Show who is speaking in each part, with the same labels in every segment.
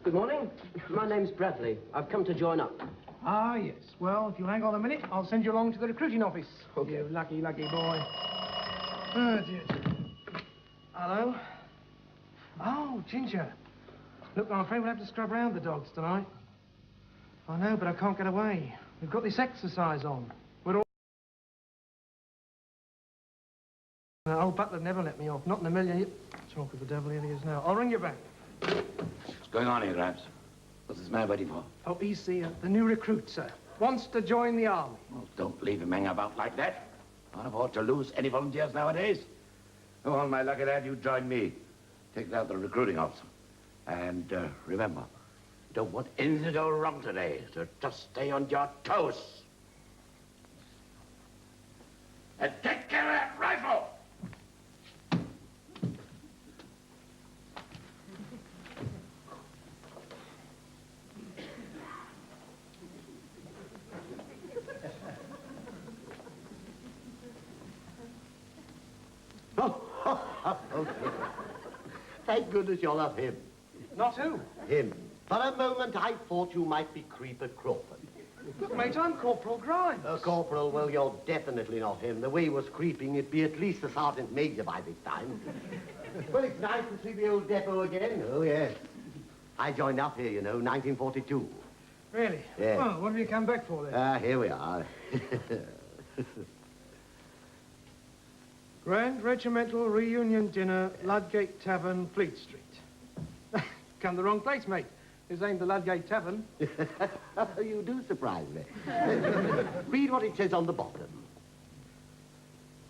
Speaker 1: Good morning. My name's Bradley. I've come to join up.
Speaker 2: Ah, yes. Well, if you hang on a minute, I'll send you along to the recruiting office.
Speaker 1: Okay.
Speaker 2: You lucky, lucky boy. Oh, dear. Hello? Oh, Ginger. Look, I'm afraid we'll have to scrub round the dogs tonight. I know, but I can't get away. We've got this exercise on. We're all... Old Butler never let me off. Not in a million... Talk of the devil, here he is now. I'll ring you back.
Speaker 3: What's going on here, Gramps? What's this man waiting for?
Speaker 2: Oh, he's the new recruit, sir. Wants to join the army.
Speaker 3: Well, don't leave him hang about like that. Can't afford to lose any volunteers nowadays. Oh, on my lucky lad, you join me. Take out the recruiting officer. And remember, you don't want anything to go wrong today, so just stay on your toes. And take care of that rifle!
Speaker 4: Thank goodness you're not him.
Speaker 2: Not who?
Speaker 4: Him. For a moment, I thought you might be Creeper Crawford.
Speaker 2: Look, mate, I'm Corporal Grimes.
Speaker 4: Corporal, well, you're definitely not him. The way he was creeping, it'd be at least the Sergeant Major by this time. Well, it's nice to see the old depot again. Oh, yes. I joined up here, you know, 1942.
Speaker 2: Really?
Speaker 4: Yeah.
Speaker 2: Well, what have you come back for, then?
Speaker 4: Here we are.
Speaker 2: Grand Regimental Reunion Dinner, Ludgate Tavern, Fleet Street. Come the wrong place, mate. This ain't the Ludgate Tavern.
Speaker 4: You do surprise me. Read what it says on the bottom.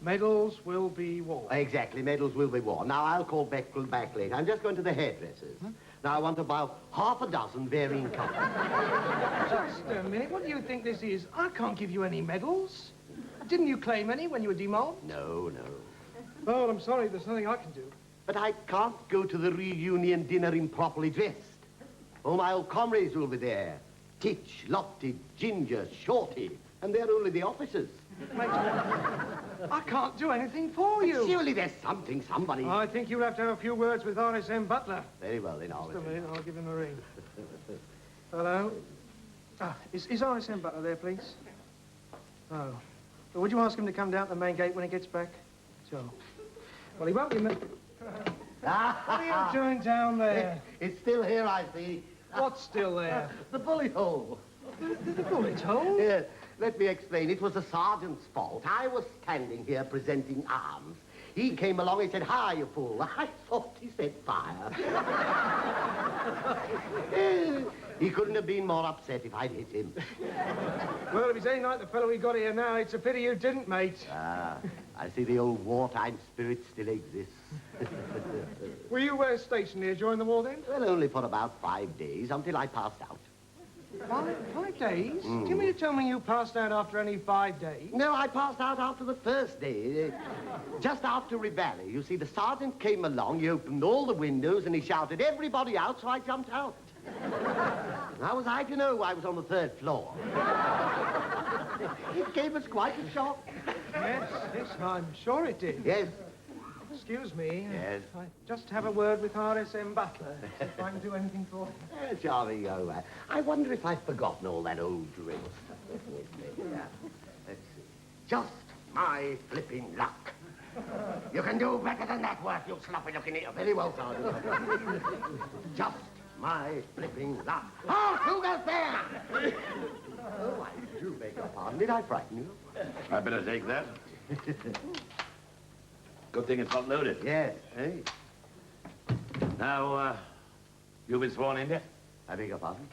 Speaker 2: Medals will be worn.
Speaker 4: Exactly, medals will be worn. Now, I'll call Beckwell back later. I'm just going to the hairdressers. Huh? Now, I want about half a dozen varying colors.
Speaker 2: Just a minute. What do you think this is? I can't give you any medals. Didn't you claim any when you were demobbed?
Speaker 4: No, no.
Speaker 2: Oh, I'm sorry. There's nothing I can do.
Speaker 4: But I can't go to the reunion dinner improperly dressed. Oh, my old comrades will be there. Titch, Lofty, Ginger, Shorty. And they're only the officers.
Speaker 2: Mate, I can't do anything for you.
Speaker 4: Surely there's something, somebody...
Speaker 2: I think you'll have to have a few words with RSM Butler.
Speaker 4: Very well, then, I'll...
Speaker 2: Just a minute, I'll give him a ring. Hello? Is RSM Butler there, please? Oh. Well, would you ask him to come down to the main gate when he gets back? Sure. Well, he won't be... What are you doing down there?
Speaker 4: It's still here, I see.
Speaker 2: What's still there?
Speaker 4: The bullet hole.
Speaker 2: The bullet hole?
Speaker 4: Yes. Let me explain. It was the sergeant's fault. I was standing here presenting arms. He came along and said, "Hi, you fool." I thought he said fire. He couldn't have been more upset if I'd hit him.
Speaker 2: Well, if he's any like the fellow we got here now, it's a pity you didn't, mate.
Speaker 4: I see the old wartime spirit still exists.
Speaker 2: Were you stationed here during the war, then?
Speaker 4: Well, only for about 5 days, until I passed out.
Speaker 2: 5 days? Do you mean to tell me you passed out after only 5 days?
Speaker 4: No, I passed out after the first day. Just after Reveille. You see, the sergeant came along, he opened all the windows, and he shouted, "Everybody out," so I jumped out. How was I to know I was on the 3rd floor? It gave us quite a shock.
Speaker 2: Yes, I'm sure it did.
Speaker 4: Yes.
Speaker 2: Excuse me.
Speaker 4: Yes?
Speaker 2: I just have a word with RSM Butler. See if I can do anything for him.
Speaker 4: Charming young man. I wonder if I've forgotten all that old drill stuff. Let's see. Just my flipping luck. You can do better than that work, you sloppy-looking idiot. Very well, Sergeant. Just my flipping luck. Oh, who goes there? Oh, I do beg your pardon. Did I frighten you?
Speaker 3: I better take that. Good thing it's not loaded.
Speaker 4: Yes. Hey.
Speaker 3: Now, you've been sworn in yet?
Speaker 4: I beg your pardon?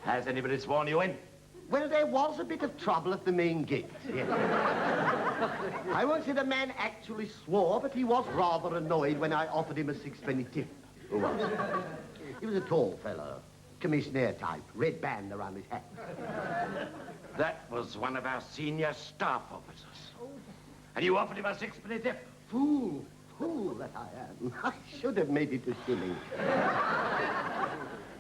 Speaker 3: Has anybody sworn you in?
Speaker 4: Well, there was a bit of trouble at the main gate. Yes. I won't say the man actually swore, but he was rather annoyed when I offered him a 6-penny tip. Who was? He was a tall fellow, commissioner type, red band around his hat.
Speaker 3: That was one of our senior staff officers. And you offered him a 6-penny tip?
Speaker 4: Fool that I am. I should have made it a shilling.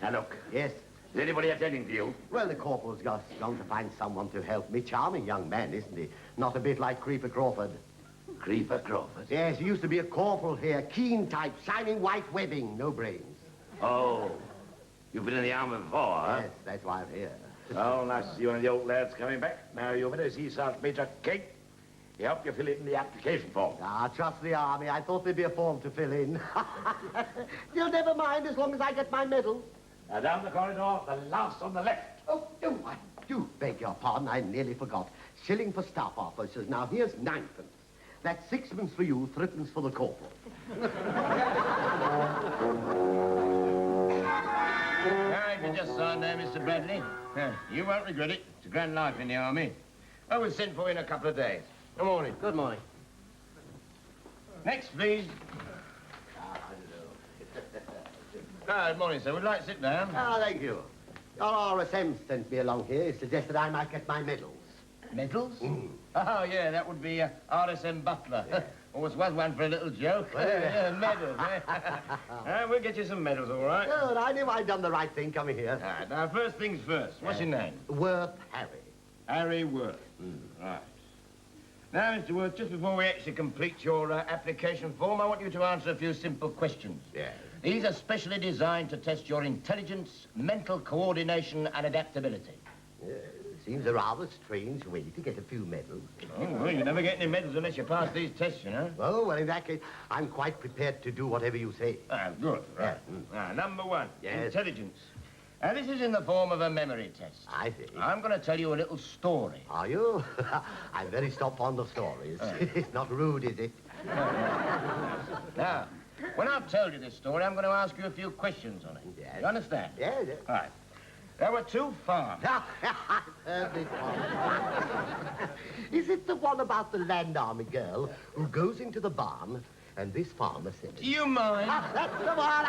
Speaker 3: Now, look.
Speaker 4: Yes?
Speaker 3: Is anybody attending to you?
Speaker 4: Well, the corporal's gone to find someone to help me. Charming young man, isn't he? Not a bit like Creeper Crawford.
Speaker 3: Creeper Crawford?
Speaker 4: Yes, he used to be a corporal here. Keen type, shining white webbing, no brains.
Speaker 3: Oh. You've been in the army before, huh?
Speaker 4: Yes, that's why I'm here.
Speaker 3: Well, nice to see one of the old lads coming back. Now, you better see Sergeant Major Kate. He helped you fill in the application form.
Speaker 4: Ah, trust the army. I thought there'd be a form to fill in. You'll never mind as long as I get my medal.
Speaker 3: Now, down the corridor, the last on the left.
Speaker 4: Oh, I do beg your pardon. I nearly forgot. Shilling for staff officers. Now, here's ninepence. That's sixpence for you, threepence for the corporal.
Speaker 5: If you just sign there, Mr. Bradley. You won't regret it. It's a grand life in the army. I was sent for you in a couple of days. Good morning.
Speaker 1: Good morning.
Speaker 5: Next, please. Good morning, sir. Would you like to sit down?
Speaker 4: Ah, thank you. Your RSM sent me along here. He suggested I might get my medals.
Speaker 5: Medals? Oh, yeah, that would be RSM Butler.
Speaker 4: Yeah.
Speaker 5: Always was one for a little joke.
Speaker 4: Well, yeah.
Speaker 5: Medals, eh? We'll get you some medals, all right?
Speaker 4: Good. I knew I'd done the right thing coming here.
Speaker 5: All right, now, first things first. What's your name?
Speaker 4: Worth Harry.
Speaker 5: Harry Worth. Right. Now, Mr. Worth, just before we actually complete your application form, I want you to answer a few simple questions.
Speaker 4: Yes.
Speaker 5: These are specially designed to test your intelligence, mental coordination, and adaptability.
Speaker 4: Seems a rather strange way to get a few medals.
Speaker 5: Oh, well, you never get any medals unless you pass these tests, you know.
Speaker 4: Oh, well, in that case, I'm quite prepared to do whatever you say.
Speaker 5: Ah, good. Right.
Speaker 4: Yeah.
Speaker 5: Number one,
Speaker 4: Yes.
Speaker 5: intelligence. Now, this is in the form of a memory test.
Speaker 4: I see.
Speaker 5: I'm going to tell you a little story.
Speaker 4: Are you? I'm very fond of stories. It's not rude, is it?
Speaker 5: Now, when I've told you this story, I'm going to ask you a few questions on it.
Speaker 4: Yes.
Speaker 5: You understand?
Speaker 4: Yes.
Speaker 5: Right. There were two farms.
Speaker 4: I've heard this one. Is it the one about the land army girl who goes into the barn and this farmer says...
Speaker 5: Do you mind?
Speaker 4: That's the one!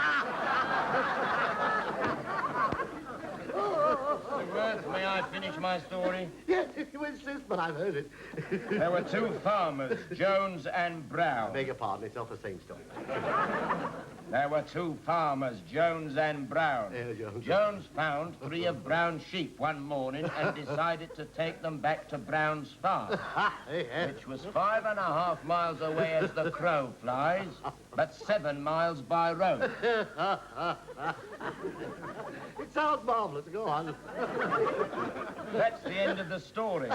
Speaker 5: Mr. Worth, may I finish my story?
Speaker 4: Yes, if you insist, but I've heard it.
Speaker 5: There were two farmers, Jones and Brown.
Speaker 4: Beg your pardon, it's not the same story.
Speaker 5: There were two farmers, Jones and Brown.
Speaker 4: Jones.
Speaker 5: Jones found 3 of Brown's sheep one morning and decided to take them back to Brown's farm, which was 5.5 miles away as the crow flies, but 7 miles by road.
Speaker 4: It sounds marvelous. Go on.
Speaker 5: That's the end of the story.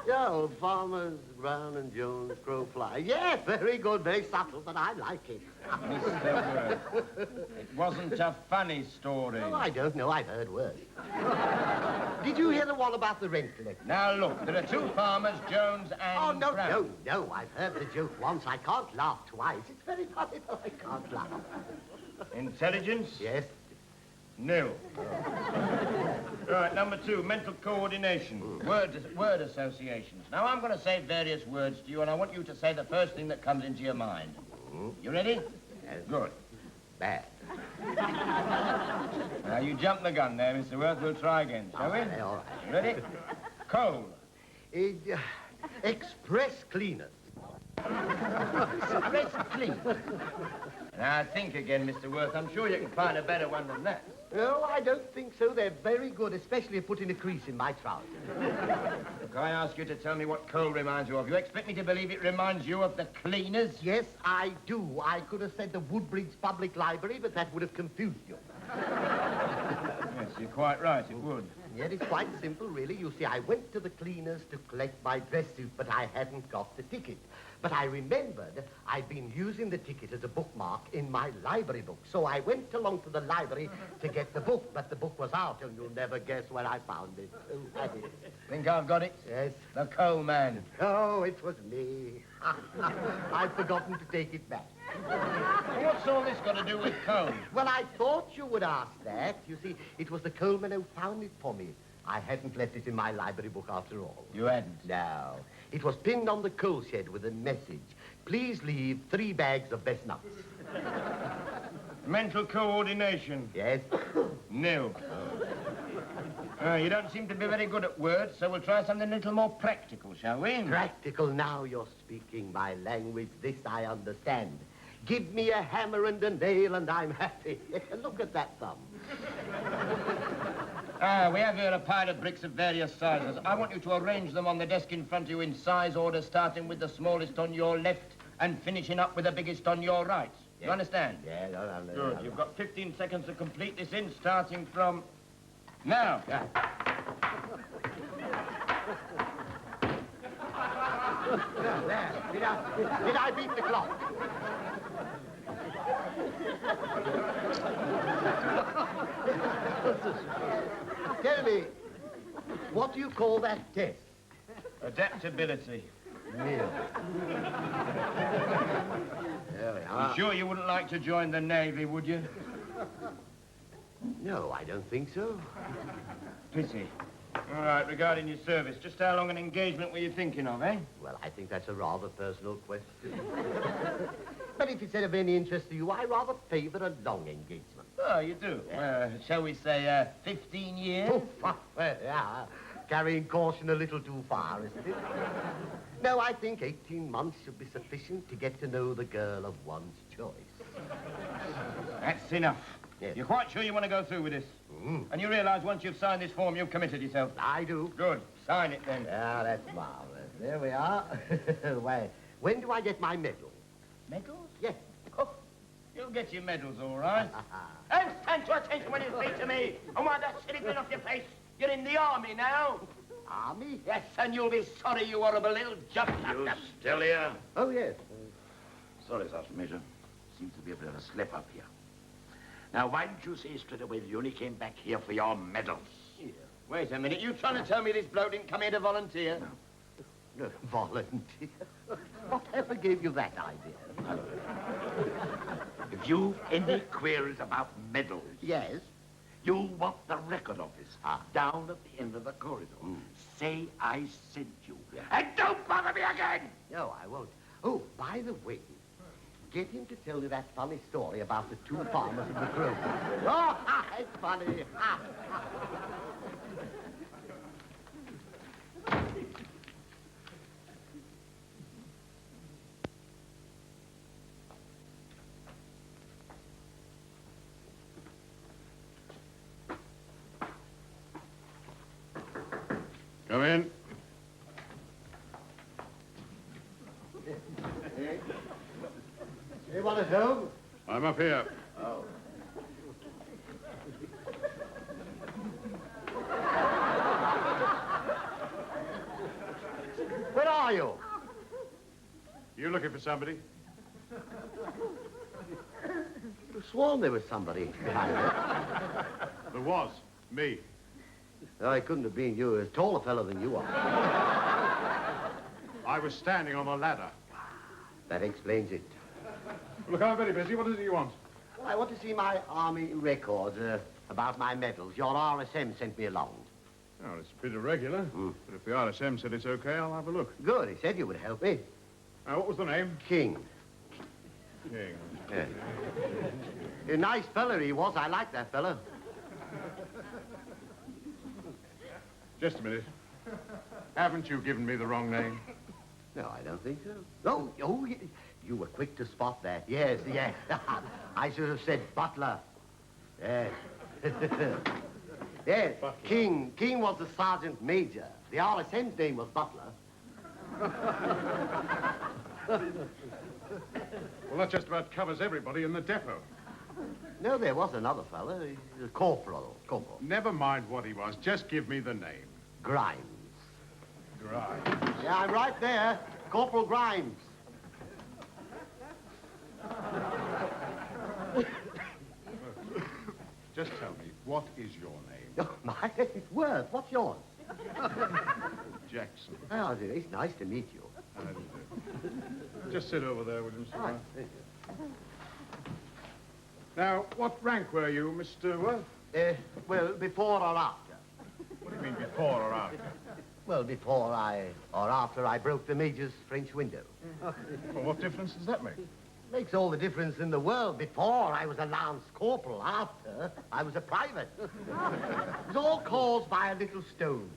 Speaker 4: Yeah, old farmers, Brown and Jones, crow fly. Yes, very good, very subtle, but I like it.
Speaker 5: Mr. Worth, it wasn't a funny story.
Speaker 4: Oh, I don't know. I've heard worse. Did you hear the one about the rent collector?
Speaker 5: Now, look, there are two farmers, Jones and
Speaker 4: Oh,
Speaker 5: Brown.
Speaker 4: no. I've heard the joke once. I can't laugh twice. It's very funny, but I can't laugh.
Speaker 5: Intelligence?
Speaker 4: Yes?
Speaker 5: Nil. Right, number 2, mental coordination. Word associations. Now, I'm going to say various words to you, and I want you to say the first thing that comes into your mind. You ready?
Speaker 4: Yes.
Speaker 5: Good.
Speaker 4: Bad.
Speaker 5: Now, you jumped the gun there, Mr. Worth. We'll try again, shall we?
Speaker 4: All right.
Speaker 5: Ready? Coal.
Speaker 4: Express cleaners.
Speaker 5: Express clean. Now, think again, Mr. Worth. I'm sure you can find a better one than that.
Speaker 4: No, I don't think so. They're very good, especially at putting a crease in my trousers.
Speaker 5: Look, I ask you to tell me what coal reminds you of. You expect me to believe it reminds you of the cleaners?
Speaker 4: Yes, I do. I could have said the Woodbridge Public Library, but that would have confused you.
Speaker 5: Yes, you're quite right, it would.
Speaker 4: Yet it's quite simple, really. You see, I went to the cleaners to collect my dress suit, but I hadn't got the ticket. But I remembered I'd been using the ticket as a bookmark in my library book. So I went along to the library to get the book, but the book was out, and you'll never guess where I found it. Who had it?
Speaker 5: Think I've got it?
Speaker 4: Yes.
Speaker 5: The coal man.
Speaker 4: Oh, it was me. I'd forgotten to take it back.
Speaker 5: What's all this got to do with coal?
Speaker 4: Well, I thought you would ask that. You see, it was the coalman who found it for me. I hadn't left it in my library book after all.
Speaker 5: You hadn't?
Speaker 4: No. It was pinned on the coal shed with a message. Please leave 3 bags of best nuts.
Speaker 5: Mental coordination.
Speaker 4: Yes?
Speaker 5: Nil. You don't seem to be very good at words, so we'll try something a little more practical, shall we?
Speaker 4: Practical. Now you're speaking my language. This I understand. Give me a hammer and a nail and I'm happy. Look at that thumb.
Speaker 5: We have here a pile of bricks of various sizes. I want you to arrange them on the desk in front of you in size order, starting with the smallest on your left and finishing up with the biggest on your right. You understand?
Speaker 4: Yeah, no.
Speaker 5: Good. You've got 15 seconds to complete this in, starting from now.
Speaker 4: Yeah. There. Did I beat the clock? Tell me, what do you call that test?
Speaker 5: Adaptability.
Speaker 4: Really? There we
Speaker 5: You
Speaker 4: are.
Speaker 5: sure you wouldn't like to join the Navy, would you?
Speaker 4: No, I don't think so.
Speaker 5: Pity. All right, regarding your service, just how long an engagement were you thinking of, eh?
Speaker 4: Well, I think that's a rather personal question. But if it's of any interest to you, I rather favor a long engagement.
Speaker 5: Oh, you do? Shall we say 15 years?
Speaker 4: Oh, well, yeah. Carrying caution a little too far, isn't it? No, I think 18 months should be sufficient to get to know the girl of one's choice.
Speaker 5: That's enough.
Speaker 4: Yes.
Speaker 5: You're quite sure you want to go through with this?
Speaker 4: Mm.
Speaker 5: And you realize once you've signed this form, you've committed yourself?
Speaker 4: I do.
Speaker 5: Good. Sign it, then.
Speaker 4: Yeah, that's marvelous. There we are. Well, when do I get my medal?
Speaker 5: Medals?
Speaker 4: Yes.
Speaker 5: Oh, you'll get your medals, all right. And stand to attention when you speak to me. And wipe that silly grin off your face. You're in the army now.
Speaker 4: Army?
Speaker 5: Yes, and you'll be sorry, you horrible little jump.
Speaker 3: You still here?
Speaker 4: Oh, yes.
Speaker 3: Sorry, Sergeant Major. Seems to be a bit of a slip-up here. Now, why didn't you say straight away that you only came back here for your medals?
Speaker 5: Here. Wait a minute. You trying to tell me this bloke didn't come here to volunteer?
Speaker 4: No, volunteer. Whatever gave you that idea?
Speaker 3: If you've any queries about medals,
Speaker 4: Yes.
Speaker 3: you want the record office down at the end of the corridor. Say I sent you. And don't bother me again!
Speaker 4: No, I won't. Oh, by the way, get him to tell you that funny story about the two farmers and the crow. Oh, it's funny.
Speaker 6: Come in.
Speaker 4: Anyone at home?
Speaker 6: I'm up here.
Speaker 4: Where are you?
Speaker 6: You looking for somebody?
Speaker 4: I sworn there was somebody behind there.
Speaker 6: There was. Me.
Speaker 4: No, it couldn't have been you. He's a taller fellow than you are.
Speaker 6: I was standing on a ladder.
Speaker 4: That explains it.
Speaker 6: Look, I'm very busy. What is it you want?
Speaker 4: I want to see my army records about my medals. Your RSM sent me along.
Speaker 6: Oh, it's a bit irregular. But if the RSM said it's okay, I'll have a look.
Speaker 4: Good. He said you would help me.
Speaker 6: What was the name?
Speaker 4: King.
Speaker 6: King.
Speaker 4: Yeah. A nice fella he was. I like that fella.
Speaker 6: Just a minute. Haven't you given me the wrong name?
Speaker 4: No, I don't think so. Oh, you were quick to spot that. Yes. I should have said Butler. Yes. Yes,
Speaker 6: Butler.
Speaker 4: King. King was the sergeant major. The RSM's name was Butler.
Speaker 6: Well, that just about covers everybody in the depot.
Speaker 4: No, there was another fella. He's a corporal. Corporal.
Speaker 6: Never mind what he was. Just give me the name.
Speaker 4: Grimes.
Speaker 6: Grimes.
Speaker 4: Yeah, I'm right there. Corporal Grimes.
Speaker 6: Just tell me, what is your name?
Speaker 4: Oh, my name's Worth. What's yours?
Speaker 6: Jackson.
Speaker 4: Oh, it's nice to meet you.
Speaker 6: How do you do? Just sit over there, will you, Mr. Worth?
Speaker 4: Thank
Speaker 6: Now, what rank were you, Mr. Worth?
Speaker 4: you. Well, before or after?
Speaker 6: What do you mean, before or after?
Speaker 4: Well, before or after I broke the major's French window.
Speaker 6: Well, what difference does that make?
Speaker 4: Makes all the difference in the world. Before, I was a lance corporal. After, I was a private. It was all caused by a little stone.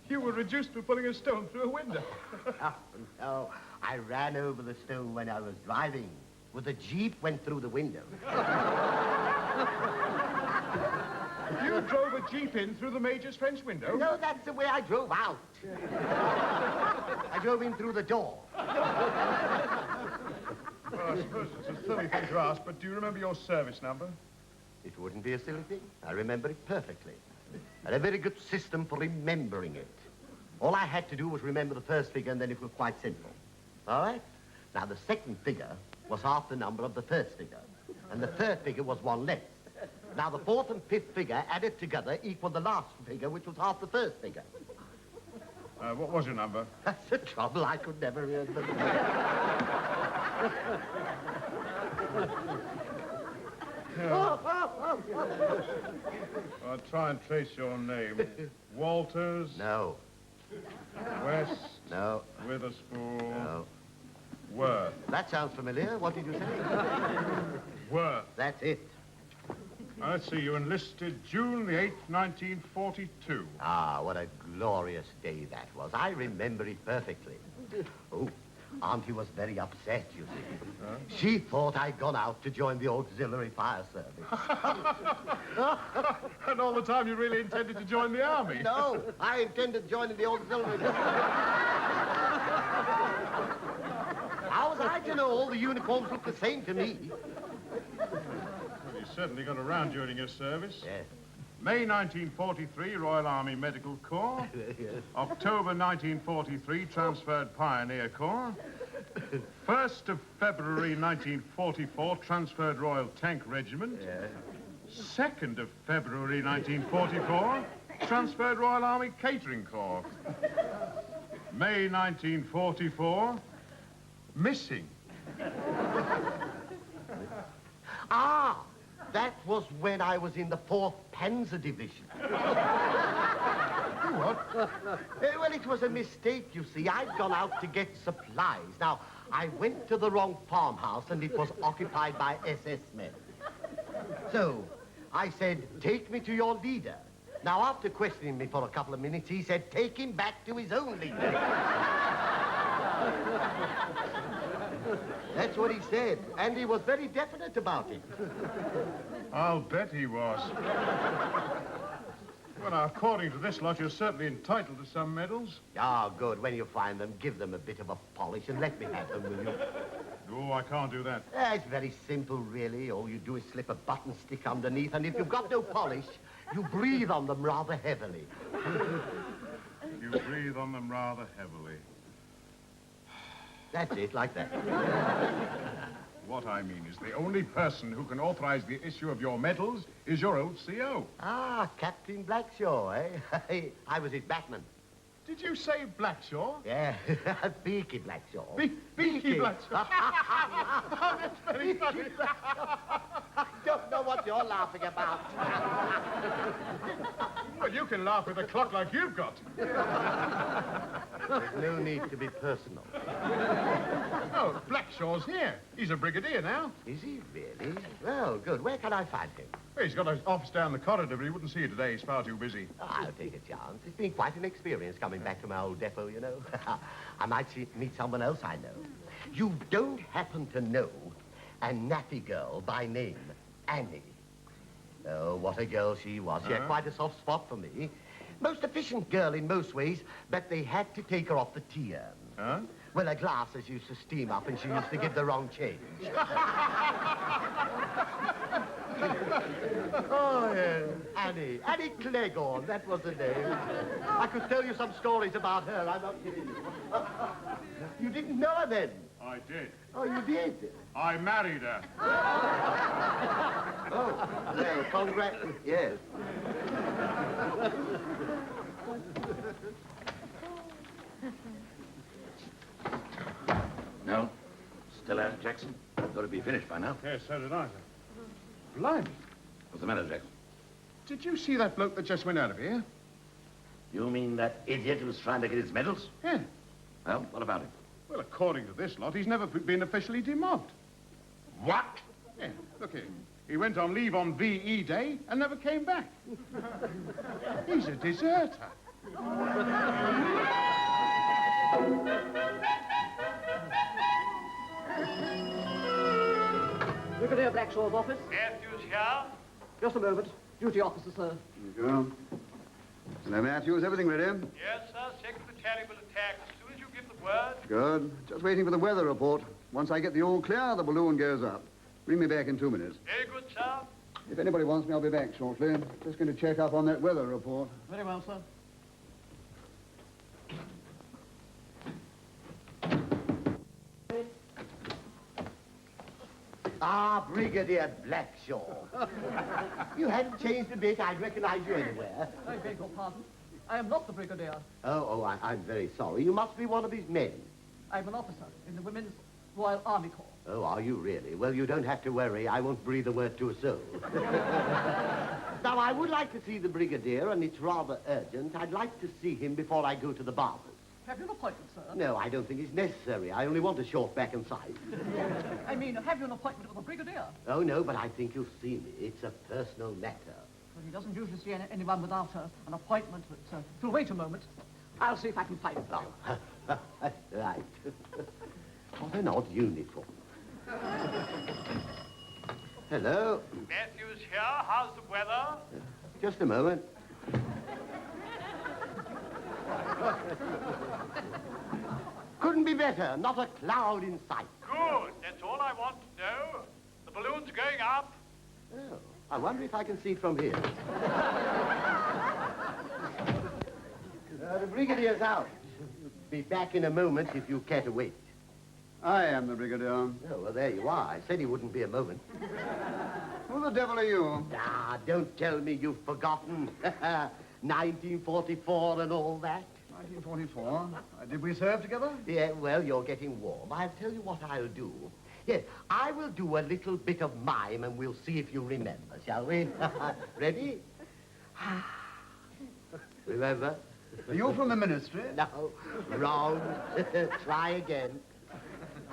Speaker 6: You were reduced to putting a stone through a window.
Speaker 4: No, I ran over the stone when I was driving. With the Jeep went through the window.
Speaker 6: You drove a Jeep in through the Major's French window?
Speaker 4: No, that's the way I drove out. I drove in through the door.
Speaker 6: Well, I suppose it's a silly thing to ask, but do you remember your service number?
Speaker 4: It wouldn't be a silly thing. I remember it perfectly. I had a very good system for remembering it. All I had to do was remember the first figure, and then it was quite simple. All right? Now, the second figure was half the number of the first figure, and the third figure was one less. Now, the fourth and fifth figure added together equaled the last figure, which was half the first figure.
Speaker 6: What was your number?
Speaker 4: That's the trouble. I could never remember.
Speaker 6: I'll try and trace your name. Walters?
Speaker 4: No.
Speaker 6: West?
Speaker 4: No.
Speaker 6: Witherspoon?
Speaker 4: No.
Speaker 6: Worth?
Speaker 4: That sounds familiar. What did you say?
Speaker 6: Worth.
Speaker 4: That's it.
Speaker 6: Now, let's see, you enlisted June the 8th, 1942.
Speaker 4: Ah, what a glorious day that was. I remember it perfectly. Oh, Auntie was very upset, you see. She thought I'd gone out to join the auxiliary fire service.
Speaker 6: And all the time you really intended to join the army?
Speaker 4: No, I intended joining the auxiliary. How was I to know all the uniforms looked the same to me?
Speaker 6: Well, you certainly got around during your service.
Speaker 4: Yes.
Speaker 6: May 1943, Royal Army Medical Corps. October 1943, transferred Pioneer Corps. 1st of February 1944, transferred Royal Tank Regiment. 2nd of February 1944, transferred Royal Army Catering Corps. May 1944, missing.
Speaker 4: Ah, that was when I was in the 4th Panzer Division.
Speaker 6: What?
Speaker 4: Well, it was a mistake, you see. I'd gone out to get supplies. Now, I went to the wrong farmhouse, and it was occupied by SS men. So, I said, take me to your leader. Now, after questioning me for a couple of minutes, he said, take him back to his own leader. That's what he said, and he was very definite about it.
Speaker 6: I'll bet he was. Well, now, according to this lot, you're certainly entitled to some medals.
Speaker 4: Ah, good. When you find them, give them a bit of a polish and let me have them, will you?
Speaker 6: Oh, I can't do that.
Speaker 4: It's very simple, really. All you do is slip a button stick underneath, and if you've got no polish, you breathe on them rather heavily.
Speaker 6: You breathe on them rather heavily.
Speaker 4: That's it, like that.
Speaker 6: What I mean is the only person who can authorize the issue of your medals is your old CO.
Speaker 4: Ah, Captain Blackshaw, eh? I was his backman.
Speaker 6: Did you say Blackshaw?
Speaker 4: Yeah, Beaky Blackshaw.
Speaker 6: Beaky Blackshaw. That's very funny.
Speaker 4: I don't know what you're laughing about.
Speaker 6: Well, you can laugh with a clock like you've got.
Speaker 4: There's no need to be personal.
Speaker 6: Oh, Blackshaw's here. He's a brigadier now.
Speaker 4: Is he really? Well, good. Where can I find him?
Speaker 6: Well, he's got an office down the corridor, but he wouldn't see you today. He's far too busy.
Speaker 4: Oh, I'll take a chance. It's been quite an experience coming back to my old depot, you know. I might meet someone else I know. You don't happen to know a nappy girl by name, Annie. Oh, what a girl she was. She had quite a soft spot for me. Most efficient girl in most ways, but they had to take her off the tea urn.
Speaker 6: Huh?
Speaker 4: Well, her glasses used to steam up and she used to give the wrong change. Oh, yes. Annie Cleghorn, that was the name. I could tell you some stories about her, I'm not kidding you. You didn't know her then?
Speaker 6: I did.
Speaker 4: Oh, you did?
Speaker 6: I married her.
Speaker 4: Oh, well, congrats. Yes.
Speaker 3: No? Still out, Jackson? Thought it'd be finished by now.
Speaker 6: Yes, so did I. Blimey.
Speaker 3: What's the matter, Jackson?
Speaker 6: Did you see that bloke that just went out of here?
Speaker 3: You mean that idiot who's trying to get his medals?
Speaker 6: Yeah.
Speaker 3: Well, what about him?
Speaker 6: Well, according to this lot, he's never been officially demobbed.
Speaker 3: What?
Speaker 6: Yeah, look here. He went on leave on VE Day and never came back. He's a deserter.
Speaker 1: Brigadier Blackshaw's office.
Speaker 7: Matthews here.
Speaker 1: Just a moment. Duty officer, sir.
Speaker 8: There you go. Hello, Matthews. Everything ready?
Speaker 7: Yes, sir. Secretary will attack as soon as you give the word.
Speaker 8: Good. Just waiting for the weather report. Once I get the all clear, the balloon goes up. Bring me back in 2 minutes.
Speaker 7: Very good, sir.
Speaker 8: If anybody wants me, I'll be back shortly. Just going to check up on that weather report.
Speaker 1: Very well, sir.
Speaker 4: Ah, Brigadier Blackshaw. You hadn't changed a bit. I'd recognize you anywhere.
Speaker 1: I beg your pardon. I am not the brigadier.
Speaker 4: I'm very sorry. You must be one of his men.
Speaker 1: I'm an officer in the Women's Royal Army Corps.
Speaker 4: Oh, are you really? Well, you don't have to worry. I won't breathe a word to a soul. Now, I would like to see the Brigadier, and it's rather urgent. I'd like to see him before I go to the barbers.
Speaker 1: Have you an appointment, sir?
Speaker 4: No, I don't think it's necessary. I only want a short back and side.
Speaker 1: I mean, have you an appointment with the brigadier?
Speaker 4: Oh, no, but I think you'll see me. It's a personal matter.
Speaker 1: Well, he doesn't usually see anyone without an appointment, but if you'll wait a moment, I'll see if I can find it for you.
Speaker 4: Right. What an odd uniform. Hello.
Speaker 7: Matthews here. How's the weather?
Speaker 4: Just a moment. Couldn't be better. Not a cloud in sight.
Speaker 7: Good. That's all I want to know. The balloon's going up.
Speaker 4: Oh, I wonder if I can see from here. The Brigadier's out. Be back in a moment if you care to wait.
Speaker 8: I am the brigadier.
Speaker 4: Oh, well, there you are. I said he wouldn't be a moment.
Speaker 8: Who the devil are you?
Speaker 4: Ah, don't tell me you've forgotten. 1944 and all that.
Speaker 8: 1944. Did we serve together?
Speaker 4: Yeah, well, you're getting warm. I'll tell you what I'll do. Yes, I will do a little bit of mime and we'll see if you remember, shall we? Ready? Remember?
Speaker 8: Are you from the ministry?
Speaker 4: No, wrong. Try again.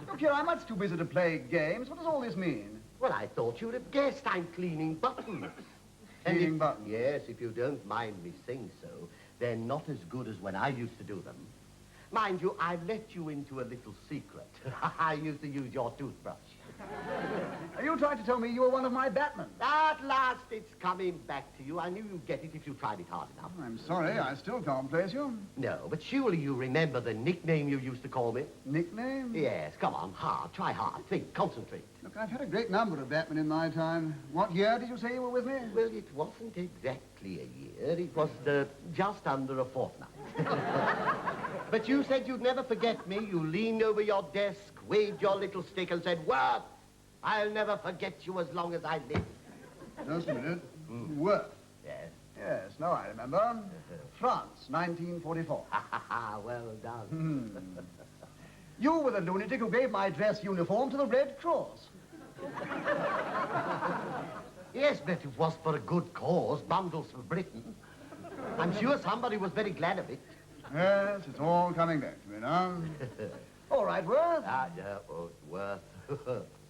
Speaker 8: Look here, I'm much too busy to play games. What does all this mean?
Speaker 4: Well, I thought you'd have guessed I'm cleaning buttons.
Speaker 8: Cleaning buttons?
Speaker 4: Yes, if you don't mind me saying so, they're not as good as when I used to do them. Mind you, I've let you into a little secret. I used to use your toothbrush.
Speaker 8: Are you trying to tell me you were one of my batmen?
Speaker 4: At last, it's coming back to you. I knew you'd get it if you tried it hard enough.
Speaker 8: I'm sorry, I still can't place you.
Speaker 4: No, but surely you remember the nickname you used to call me?
Speaker 8: Nickname?
Speaker 4: Yes, come on, hard. Try hard. Think, concentrate.
Speaker 8: Look, I've had a great number of batmen in my time. What year did you say you were with me?
Speaker 4: Well, it wasn't exactly a year. It was just under a fortnight. But you said you'd never forget me. You leaned over your desk, waved your little stick and said, Worth, I'll never forget you as long as I live.
Speaker 8: Just a minute. Worth.
Speaker 4: Yes.
Speaker 8: Yes, now I remember. France, 1944.
Speaker 4: Well done.
Speaker 8: You were the lunatic who gave my dress uniform to the Red Cross.
Speaker 4: Yes, but it was for a good cause, bundles for Britain. I'm sure somebody was very glad of it.
Speaker 8: Yes, it's all coming back to me now. All right, Worth.
Speaker 4: Worth.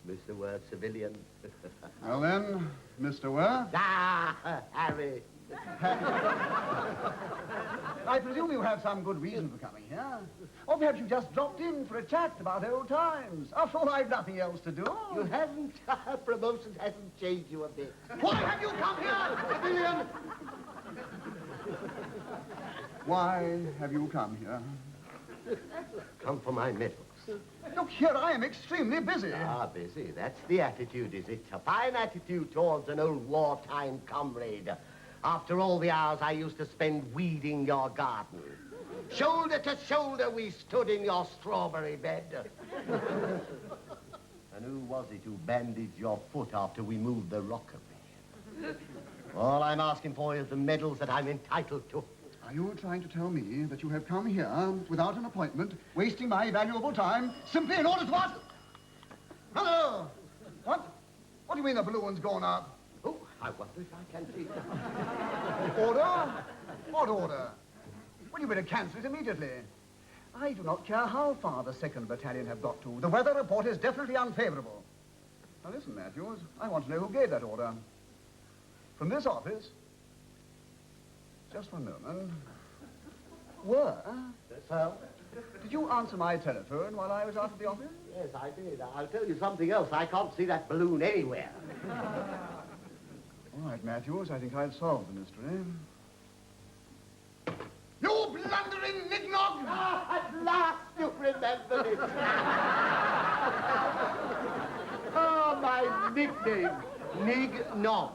Speaker 4: Mr. Worth, civilian.
Speaker 8: Well then, Mr. Worth.
Speaker 4: Harry.
Speaker 8: I presume you have some good reason for coming here. Or perhaps you just dropped in for a chat about old times. After all, I've nothing else to do.
Speaker 4: You haven't. Promotion hasn't changed you a bit.
Speaker 8: Why have you come here, civilian? Why have you come here?
Speaker 4: Come for my medals.
Speaker 8: Look here, I am extremely busy.
Speaker 4: Busy. That's the attitude, is it? A fine attitude towards an old wartime comrade. After all the hours I used to spend weeding your garden. Shoulder to shoulder we stood in your strawberry bed. And who was it who bandaged your foot after we moved the rockery? All I'm asking for is the medals that I'm entitled to.
Speaker 8: Are you trying to tell me that you have come here without an appointment, wasting my valuable time, simply in order to what? Hello! What? What do you mean the balloon's gone up?
Speaker 4: Oh, I wonder if I can see.
Speaker 8: Order? What order? Well, you better cancel it immediately. I do not care how far the 2nd Battalion have got to. The weather report is definitely unfavorable. Now listen, Matthews, I want to know who gave that order. From this office. Just one moment. Worth?
Speaker 4: Sir?
Speaker 8: Did you answer my telephone while I was out of the office?
Speaker 4: Yes, I did. I'll tell you something else. I can't see that balloon anywhere.
Speaker 8: All right, Matthews, I think I've solved the mystery.
Speaker 4: You
Speaker 8: blundering nignog!
Speaker 4: At last you remembered it. Oh, my nickname, Nig-Nog.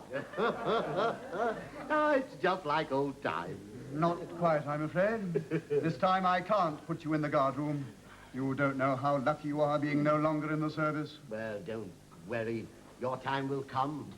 Speaker 4: Oh, it's just like old times.
Speaker 8: Not quite, I'm afraid. This time I can't put you in the guardroom. You don't know how lucky you are being no longer in the service.
Speaker 4: Well, don't worry. Your time will come.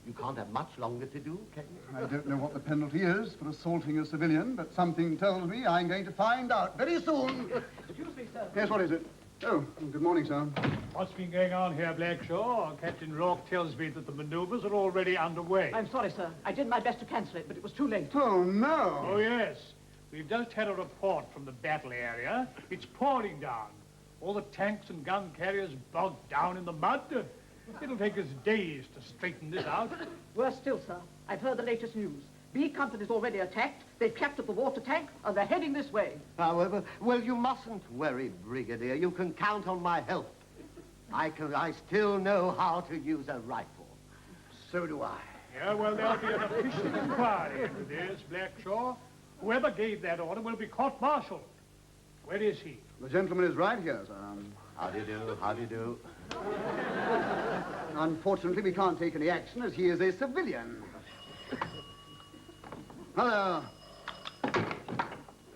Speaker 4: You can't have much longer to do, can you?
Speaker 8: I don't know what the penalty is for assaulting a civilian, but something tells me I'm going to find out very soon.
Speaker 1: Excuse me, sir.
Speaker 8: Yes, what is it? Oh, good morning, sir.
Speaker 7: What's been going on here, Blackshaw? Captain Rourke tells me that the maneuvers are already underway.
Speaker 1: I'm sorry, sir. I did my best to cancel it, but it was too late.
Speaker 8: Oh, no.
Speaker 7: Oh, yes. We've just had a report from the battle area. It's pouring down. All the tanks and gun carriers bogged down in the mud. It'll take us days to straighten this out.
Speaker 1: Worse still, sir. I've heard the latest news. B Company's already attacked. They've captured the water tank, and they're heading this way.
Speaker 4: However, well, you mustn't worry, Brigadier. You can count on my help. I still know how to use a rifle.
Speaker 8: So do I.
Speaker 7: Yeah, well, there'll be an official inquiry into this, Blackshaw. Whoever gave that order will be court-martialed. Where is he?
Speaker 8: The gentleman is right here, sir.
Speaker 4: How do you do? How do you do?
Speaker 8: Unfortunately, we can't take any action as he is a civilian. Hello.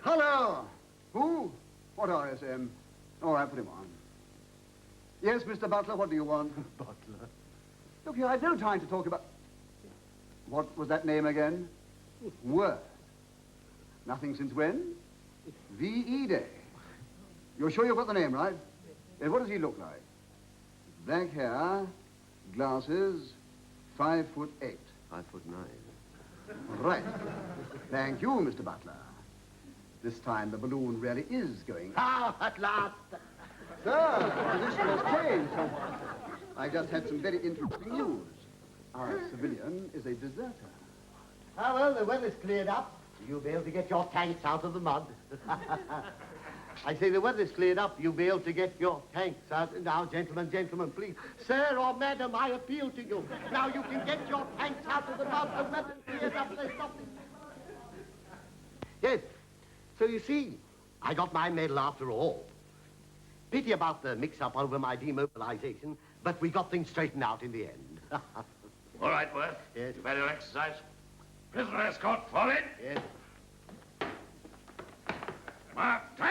Speaker 8: Hello. Who? What RSM? All right, put him on. Yes, Mr. Butler, what do you want?
Speaker 4: Butler.
Speaker 8: Look here, I've no time to talk about... What was that name again? Worth. Nothing since when? V.E. Day. You're sure you've got the name right? And what does he look like? Black hair, glasses, 5'8".
Speaker 4: 5'9".
Speaker 8: Right. Thank you, Mr. Butler. This time the balloon really is going...
Speaker 4: Ah, at last.
Speaker 8: Sir, the position has changed somewhat. I just had some very interesting news. Our civilian is a deserter.
Speaker 4: Ah, well, the weather's cleared up. You'll be able to get your tanks out of the mud. I say the weather's cleared up. You'll be able to get your tanks out. Now, gentlemen, please. Sir or madam, I appeal to you. Now you can get your tanks out of the mud. The weather's cleared up. There's nothing. Yes. So you see, I got my medal after all. Pity about the mix-up over my demobilization, but we got things straightened out in the end.
Speaker 3: All right, Worth.
Speaker 4: Yes.
Speaker 3: You've had your exercise. Prisoner escort, fall in.
Speaker 4: Yes.
Speaker 3: Mark, time.